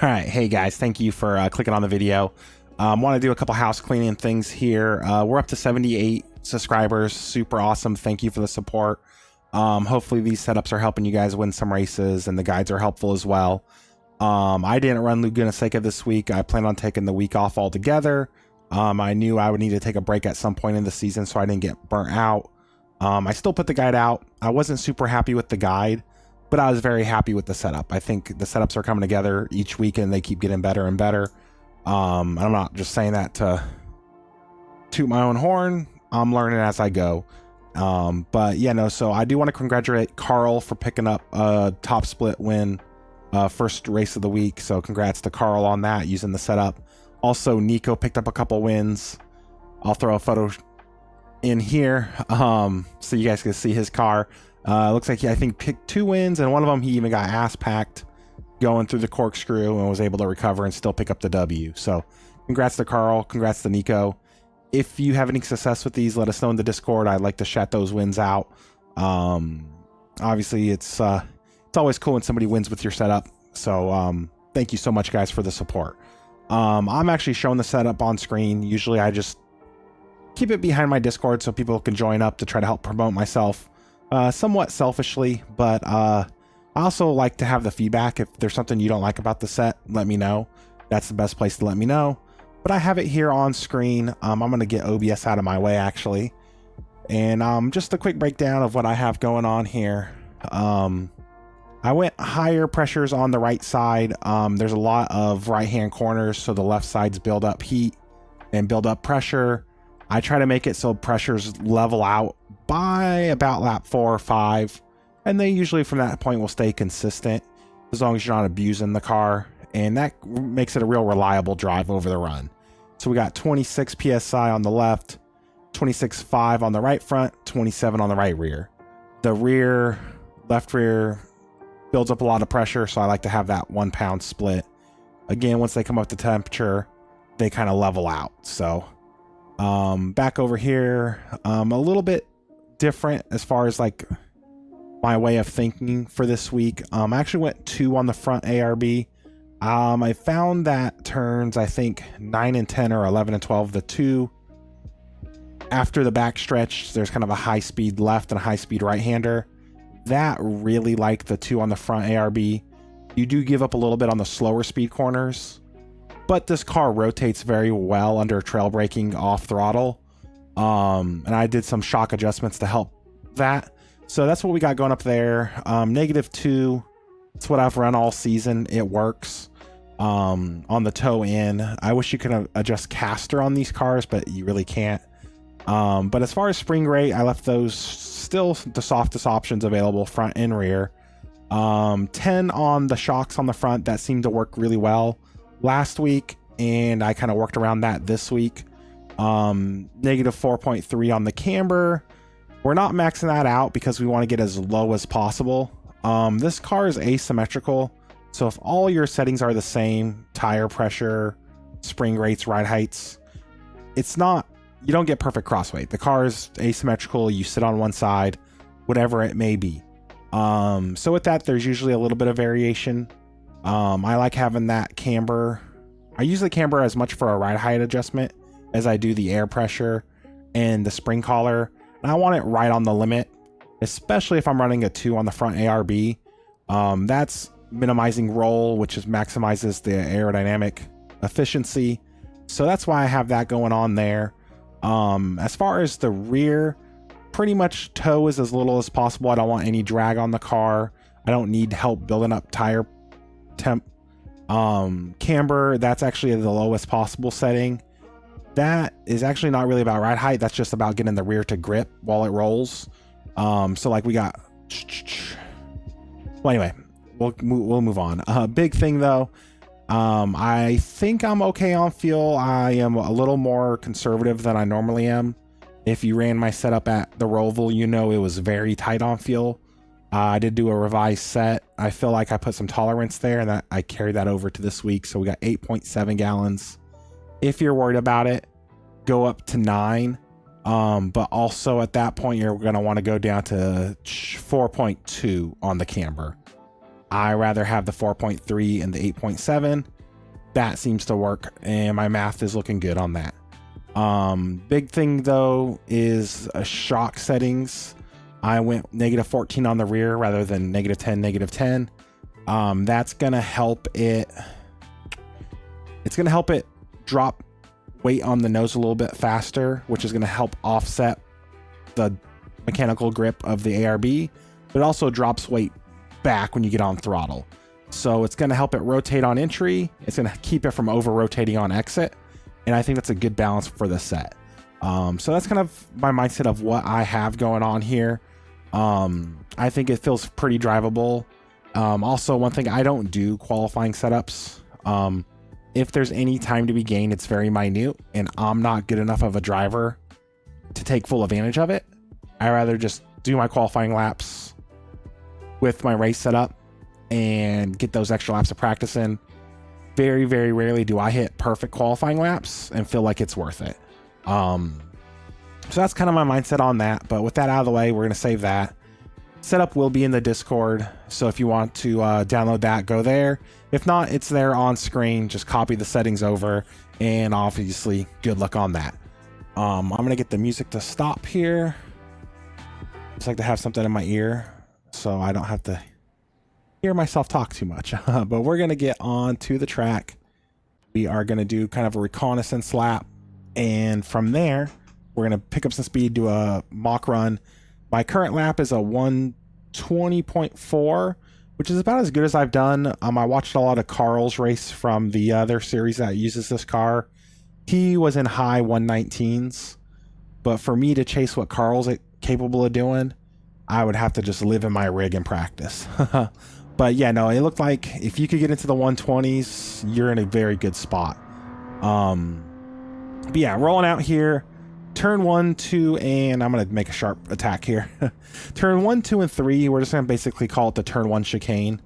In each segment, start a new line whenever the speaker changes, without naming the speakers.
right, hey guys, thank you for clicking on the video. Want to do a couple house cleaning things here. We're up to 78 subscribers. Super awesome. Thank you for the support. Hopefully these setups are helping you guys win some races, and the guides are helpful as well. I didn't run Laguna Seca this week. I plan on taking the week off altogether. I knew I would need to take a break at some point in the season so I didn't get burnt out. I still put the guide out. I wasn't super happy with the guide, but I was very happy with the setup. I think the setups are coming together each week and they keep getting better and better. I'm not just saying that to toot my own horn. I'm learning as I go. But yeah, no, so I do want to congratulate Carl for picking up a top split win, first race of the week. So congrats to Carl on that, using the setup. Also, Nico picked up a couple wins. I'll throw a photo in here so you guys can see his car. Looks like he, I think, picked 2 wins, and one of them he even got ass packed going through the corkscrew and was able to recover and still pick up the W. So congrats to Carl, congrats to Nico. If you have any success with these, let us know in the Discord. I'd like to shout those wins out. Obviously it's always cool when somebody wins with your setup, so thank you so much guys for the support. I'm actually showing the setup on screen. Usually I just keep it behind my Discord so people can join up to try to help promote myself, somewhat selfishly, but I also like to have the feedback. If there's something you don't like about the set, let me know. That's the best place to let me know. But I have it here on screen. I'm going to get OBS out of my way actually. And just a quick breakdown of what I have going on here. I went higher pressures on the right side. There's a lot of right-hand corners, so the left sides build up heat and build up pressure. I try to make it so pressures level out by about lap 4 or 5. And they usually from that point will stay consistent as long as you're not abusing the car. And that makes it a real reliable drive over the run. So we got 26 PSI on the left, 26.5 on the right front, 27 on the right rear. The rear, left rear builds up a lot of pressure, so I like to have that 1 pound split. Again, once they come up to temperature, they kind of level out. So back over here, a little bit different as far as like my way of thinking for this week. I actually went 2 on the front ARB. I found that turns, I think 9 and 10 or 11 and 12, the 2 after the back stretch, there's kind of a high speed left and a high speed right hander. That really like the 2 on the front ARB. You do give up a little bit on the slower speed corners, but this car rotates very well under trail braking off throttle. And I did some shock adjustments to help that. So that's what we got going up there. -2. It's what I've run all season. It works. On the toe in, I wish you could adjust caster on these cars, but you really can't. But as far as spring rate, I left those still the softest options available, front and rear. 10 on the shocks on the front. That seemed to work really well last week, and I kind of worked around that this week. -4.3 on the camber. We're not maxing that out because we want to get as low as possible. This car is asymmetrical, so if all your settings are the same, tire pressure, spring rates, ride heights, it's not, you don't get perfect crossweight. The car is asymmetrical. You sit on one side, whatever it may be. So with that, there's usually a little bit of variation. I like having that camber. I use the camber as much for a ride height adjustment as I do the air pressure and the spring collar. And I want it right on the limit, especially if I'm running a 2 on the front ARB. That's minimizing roll, which is maximizes the aerodynamic efficiency. So that's why I have that going on there. As far as the rear, pretty much toe is as little as possible. I don't want any drag on the car. I don't need help building up tire temp. Camber, that's actually the lowest possible setting. That is actually not really about ride height. That's just about getting the rear to grip while it rolls. So like we got, well, anyway, we'll move on. Big thing though, I think I'm okay on fuel. I am a little more conservative than I normally am. If you ran my setup at the Roval, you know it was very tight on fuel. I did do a revised set. I feel like I put some tolerance there, and that I carried that over to this week. So we got 8.7 gallons. If you're worried about it, go up to 9. But also at that point, you're going to want to go down to 4.2 on the camber. I rather have the 4.3 and the 8.7. That seems to work, and my math is looking good on that. Big thing though is shock settings. I went -14 on the rear rather than -10, -10. That's gonna help it. It's gonna help it drop weight on the nose a little bit faster, which is gonna help offset the mechanical grip of the ARB, but it also drops weight back when you get on throttle. So it's gonna help it rotate on entry. It's gonna keep it from over rotating on exit. And I think that's a good balance for the set. So that's kind of my mindset of what I have going on here. I think it feels pretty drivable. Also, one thing, I don't do qualifying setups. If there's any time to be gained, it's very minute, and I'm not good enough of a driver to take full advantage of it. I rather just do my qualifying laps with my race setup and get those extra laps of practice in. Very, very rarely do I hit perfect qualifying laps and feel like it's worth it. So that's kind of my mindset on that. But with that out of the way, we're going to save that. Setup will be in the Discord. So if you want to download that, go there. If not, it's there on screen. Just copy the settings over, and obviously good luck on that. I'm going to get the music to stop here. Just like to have something in my ear so I don't have to hear myself talk too much. But we're going to get on to the track. We are going to do kind of a reconnaissance lap, and from there we're going to pick up some speed, do a mock run. My current lap is a 120.4, which is about as good as I've done. I watched a lot of Carl's race from the other series that uses this car. He was in high 119s, but for me to chase what Carl's capable of doing, I would have to just live in my rig and practice. But yeah, no, it looked like if you could get into the 120s, you're in a very good spot. But yeah, rolling out here, turn 1, 2, and I'm going to make a sharp attack here. Turn 1, 2, and 3, we're just going to basically call it the turn 1 chicane.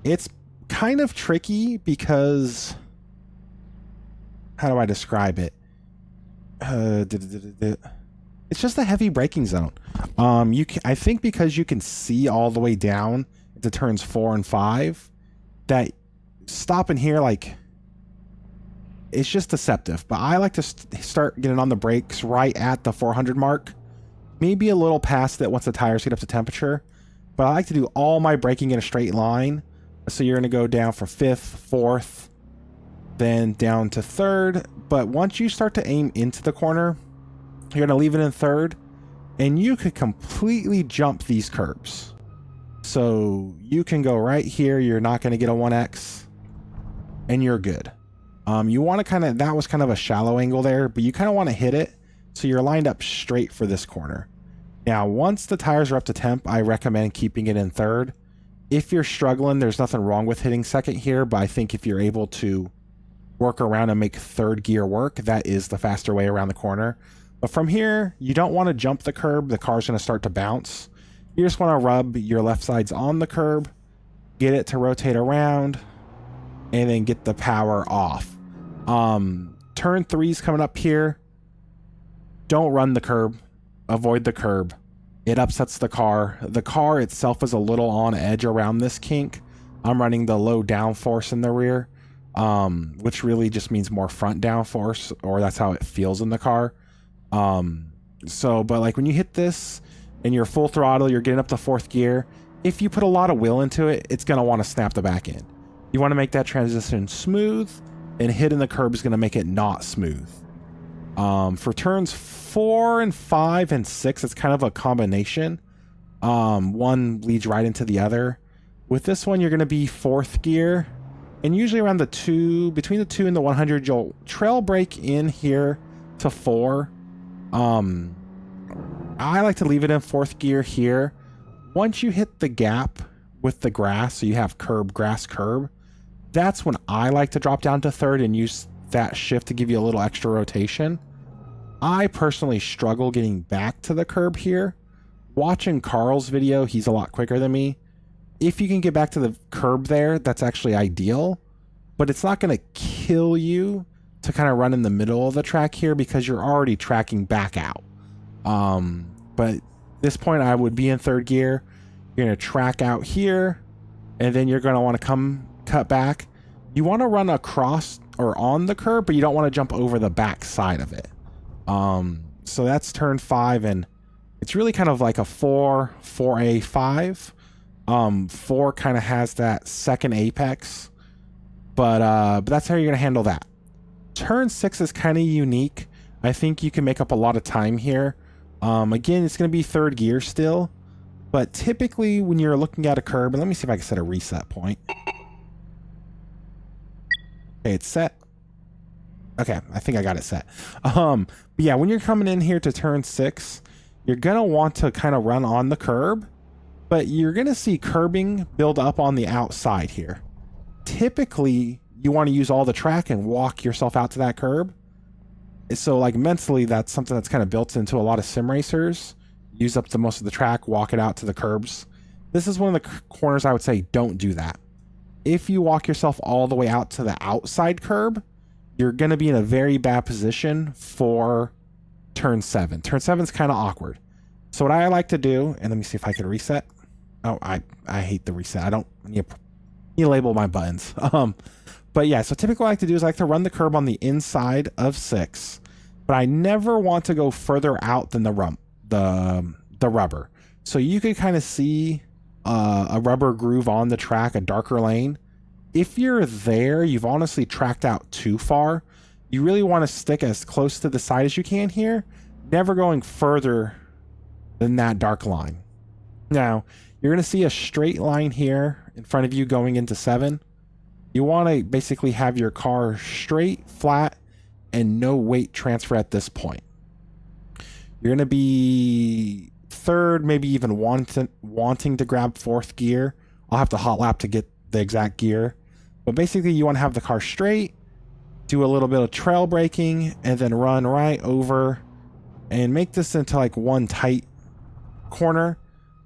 It's kind of tricky because, how do I describe it? It's just a heavy braking zone. I think because you can see all the way down to turns 4 and 5, that stopping here, like, it's just deceptive. But I like to start getting on the brakes right at the 400 mark, maybe a little past it once the tires get up to temperature. But I like to do all my braking in a straight line. So you're going to go down for 5th, 4th, then down to 3rd. But once you start to aim into the corner, you're going to leave it in 3rd, and you could completely jump these curbs. So you can go right here. You're not going to get a 1X, and you're good. You want to that was kind of a shallow angle there, but you kind of want to hit it so you're lined up straight for this corner. Now, once the tires are up to temp, I recommend keeping it in 3rd. If you're struggling, there's nothing wrong with hitting 2nd here, but I think if you're able to work around and make 3rd gear work, that is the faster way around the corner. But from here, you don't want to jump the curb. The car's going to start to bounce. You just want to rub your left sides on the curb, get it to rotate around, and then get the power off. Turn 3's coming up here. Don't run the curb. Avoid the curb. It upsets the car. The car itself is a little on edge around this kink. I'm running the low downforce in the rear, which really just means more front downforce, or that's how it feels in the car. But like when you hit this and you're full throttle, you're getting up to 4th gear. If you put a lot of wheel into it, it's going to want to snap the back end. You want to make that transition smooth, and hitting the curb is going to make it not smooth. For turns 4 and 5 and 6, it's kind of a combination. One leads right into the other. With this one, you're going to be 4th gear, and usually around between the 2 and the 100, you'll trail brake in here to 4. I like to leave it in 4th gear here. Once you hit the gap with the grass, so you have curb, grass, curb, that's when I like to drop down to 3rd and use that shift to give you a little extra rotation. I personally struggle getting back to the curb here. Watching Carl's video, he's a lot quicker than me. If you can get back to the curb there, that's actually ideal, but it's not going to kill you to kind of run in the middle of the track here because you're already tracking back out. But at this point, I would be in 3rd gear. You're going to track out here, and then you're going to want to cut back. You want to run across or on the curb, but you don't want to jump over the back side of it. So that's turn 5, and it's really kind of like a 4A 5. 4 kind of has that second apex, but that's how you're going to handle that. Turn 6 is kind of unique. I think you can make up a lot of time here. Again, it's going to be third gear still, but typically when you're looking at a curb, and let me see if I can set a reset point. Okay, it's set. Okay, I think I got it set. But yeah, when you're coming in here to turn 6, you're gonna want to kind of run on the curb, but you're gonna see curbing build up on the outside here. Typically, you want to use all the track and walk yourself out to that curb. So like mentally, that's something that's kind of built into a lot of sim racers. Use up the most of the track, walk it out to the curbs. This is one of the corners I would say don't do that. If you walk yourself all the way out to the outside curb, you're going to be in a very bad position for turn 7. Turn 7 is kind of awkward. So what I like to do, and let me see if I can reset. Oh, I hate the reset. I don't need to label my buttons. But yeah, so typically what I like to do is I like to run the curb on the inside of 6, but I never want to go further out than the rubber. So you can kind of see a rubber groove on the track, a darker lane. If you're there, you've honestly tracked out too far. You really want to stick as close to the side as you can here, never going further than that dark line. Now, you're going to see a straight line here in front of you going into 7. You want to basically have your car straight, flat, and no weight transfer at this point. You're going to be third, maybe even wanting to grab 4th gear. I'll have to hot lap to get the exact gear. But basically, you want to have the car straight, do a little bit of trail braking, and then run right over and make this into like one tight corner.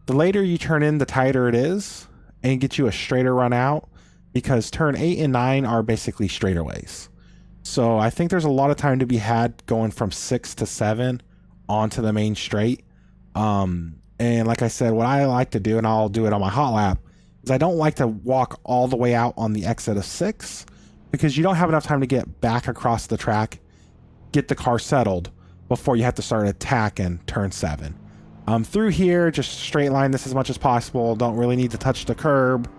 The later you turn in, the tighter it is, and get you a straighter run out, because turn 8 and 9 are basically straightaways. So I think there's a lot of time to be had going from 6 to 7 onto the main straight. And like I said, what I like to do, and I'll do it on my hot lap, is I don't like to walk all the way out on the exit of 6, because you don't have enough time to get back across the track, get the car settled before you have to start attacking turn 7. Through here, just straight line this as much as possible. Don't really need to touch the curb.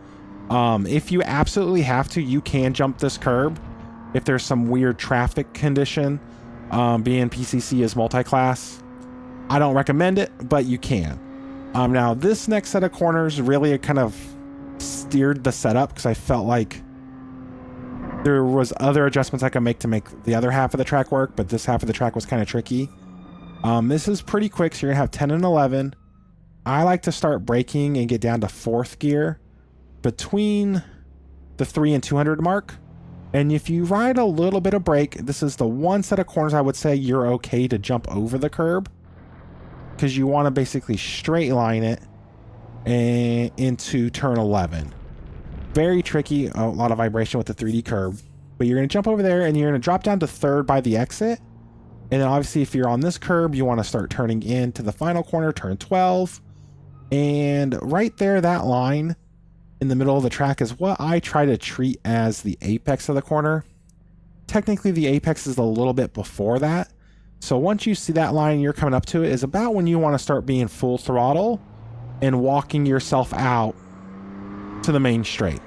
If you absolutely have to, you can jump this curb if there's some weird traffic condition. Being PCC is multi-class, I don't recommend it, but you can. Now this next set of corners really kind of steered the setup, because I felt like there was other adjustments I could make to make the other half of the track work, but this half of the track was kind of tricky. This is pretty quick, so you're gonna have 10 and 11. I like to start braking and get down to 4th gear between the 3 and 200 mark. And if you ride a little bit of brake, this is the one set of corners I would say you're okay to jump over the curb, because you want to basically straight line it and into turn 11. Very tricky, a lot of vibration with the 3D curb, but you're going to jump over there and you're going to drop down to 3rd by the exit. And then obviously if you're on this curb, you want to start turning into the final corner, turn 12. And right there, that line in the middle of the track is what I try to treat as the apex of the corner. Technically, the apex is a little bit before that. So once you see that line, you're coming up to it, is about when you want to start being full throttle and walking yourself out to the main straight.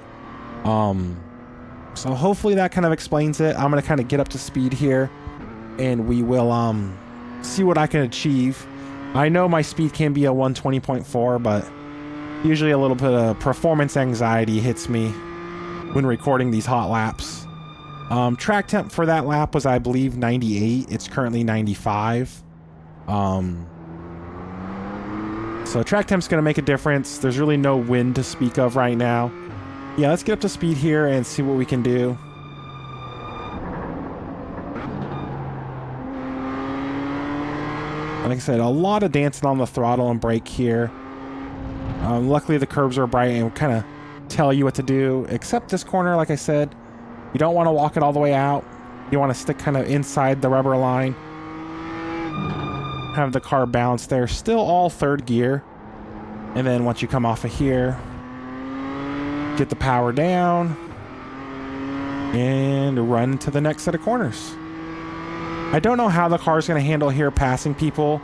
So hopefully that kind of explains it. I'm going to kind of get up to speed here, and we will see what I can achieve. I know my speed can be a 120.4, but usually a little bit of performance anxiety hits me when recording these hot laps. Track temp for that lap was, I believe, 98. It's currently 95. So track temp's going to make a difference. There's really no wind to speak of right now. Yeah, let's get up to speed here and see what we can do. Like I said, a lot of dancing on the throttle and brake here. Luckily the curbs are bright and kind of tell you what to do, except this corner, like I said, you don't want to walk it all the way out. You want to stick kind of inside the rubber line. Have the car bounce there. Still all 3rd gear. And then once you come off of here, Get the power down and run to the next set of corners. I don't know how the car is going to handle here passing people.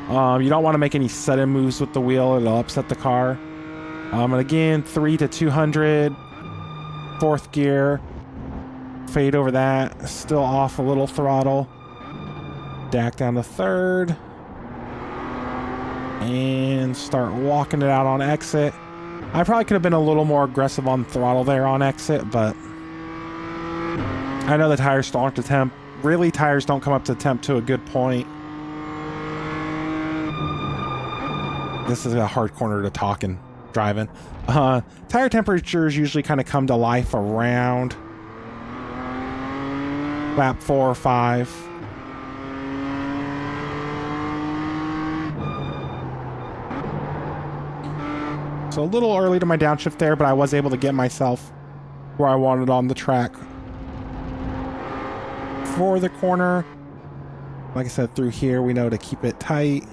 You don't want to make any sudden moves with the wheel. It'll upset the car. And again, 3 to 200. Fourth gear. Fade over that. Still off a little throttle. Dack down to third. And start walking it out on exit. I probably could have been a little more aggressive on throttle there on exit, but I know the tires still aren't to temp. Really, tires don't come up to temp to a good point. This is a hard corner to talk and driving. Tire temperatures usually kind of come to life around lap 4 or 5. So a little early to my downshift there, but I was able to get myself where I wanted on the track for the corner. Like I said, through here we know to keep it tight.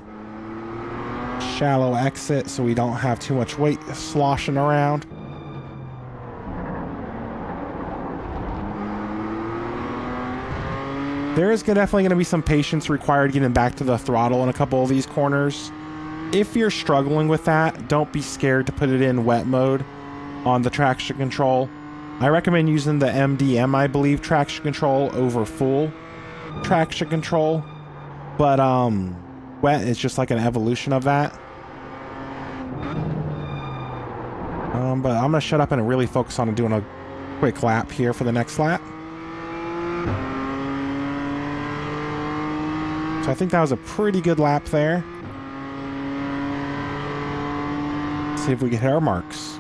Shallow exit so we don't have too much weight sloshing around. There is definitely going to be some patience required getting back to the throttle in a couple of these corners. If you're struggling with that, don't be scared to put it in wet mode on the traction control. I recommend using the MDM, I believe, traction control over full traction control. But wet is just like an evolution of that. But I'm going to shut up and really focus on doing a quick lap here for the next lap. So I think that was a pretty good lap there. Let's see if we can hit our marks.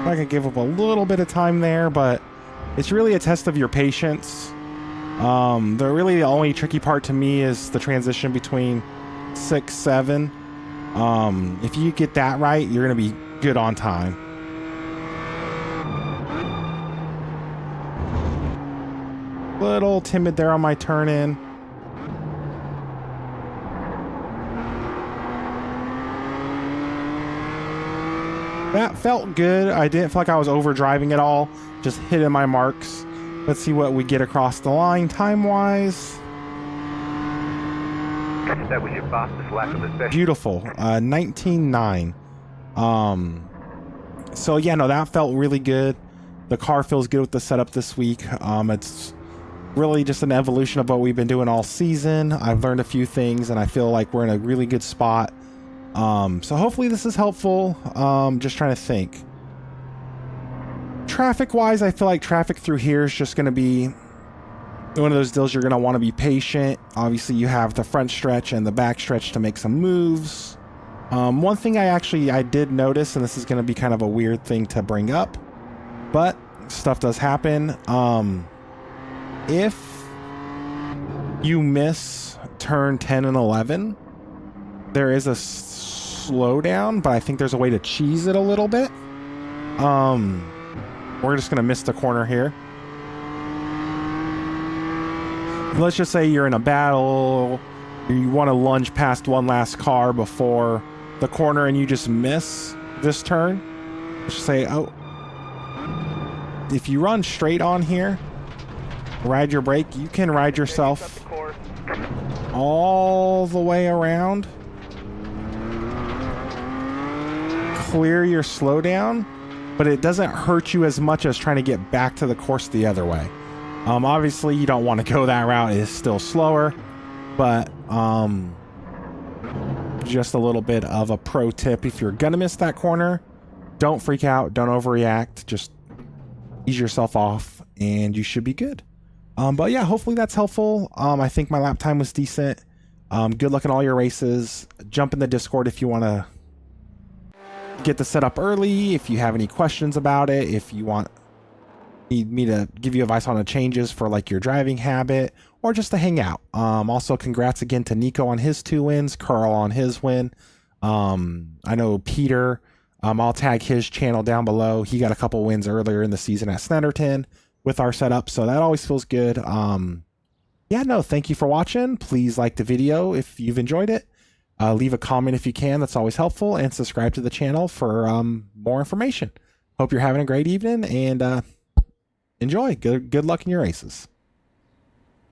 I could give up a little bit of time there, but it's really a test of your patience. The only tricky part to me is the transition between 6, 7. If you get that right, you're going to be good on time. Little timid there on my turn in. That felt good. I didn't feel like I was overdriving at all. Just hitting my marks. Let's see what we get across the line time-wise.
That was your fastest lap of the session.
Beautiful. 19.9. So yeah, no, that felt really good. The car feels good with the setup this week. It's really just an evolution of what we've been doing all season. I've learned a few things, and I feel like we're in a really good spot. So hopefully this is helpful. Just trying to think. Traffic wise, I feel like traffic through here is just going to be one of those deals you're going to want to be patient. Obviously you have the front stretch and the back stretch to make some moves. One thing I did notice, and this is going to be kind of a weird thing to bring up, but stuff does happen. If you miss turn 10 and 11, there is a slowdown, but I think there's a way to cheese it a little bit. We're just gonna miss the corner here. Let's just say you're in a battle, you want to lunge past one last car before the corner and you just miss this turn. Let's just say, oh, if you run straight on here, ride your brake, you can ride yourself all the way around. Clear your slowdown, but it doesn't hurt you as much as trying to get back to the course the other way. Obviously you don't want to go that route. It is still slower, but just a little bit of a pro tip. If you're gonna miss that corner, don't freak out, don't overreact, just ease yourself off and you should be good. But yeah, hopefully that's helpful. I think my lap time was decent. Good luck in all your races. Jump in the Discord if you want to get the setup early. If you have any questions about it, if you need me to give you advice on the changes for like your driving habit, or just to hang out. Also, congrats again to Nico on his 2 wins, Carl on his win. I know Peter. I'll tag his channel down below. He got a couple wins earlier in the season at Snetterton with our setup, so that always feels good. Yeah, no, thank you for watching. Please like the video if you've enjoyed it. Leave a comment if you can. That's always helpful. And subscribe to the channel for more information. Hope you're having a great evening, and enjoy. Good luck in your races.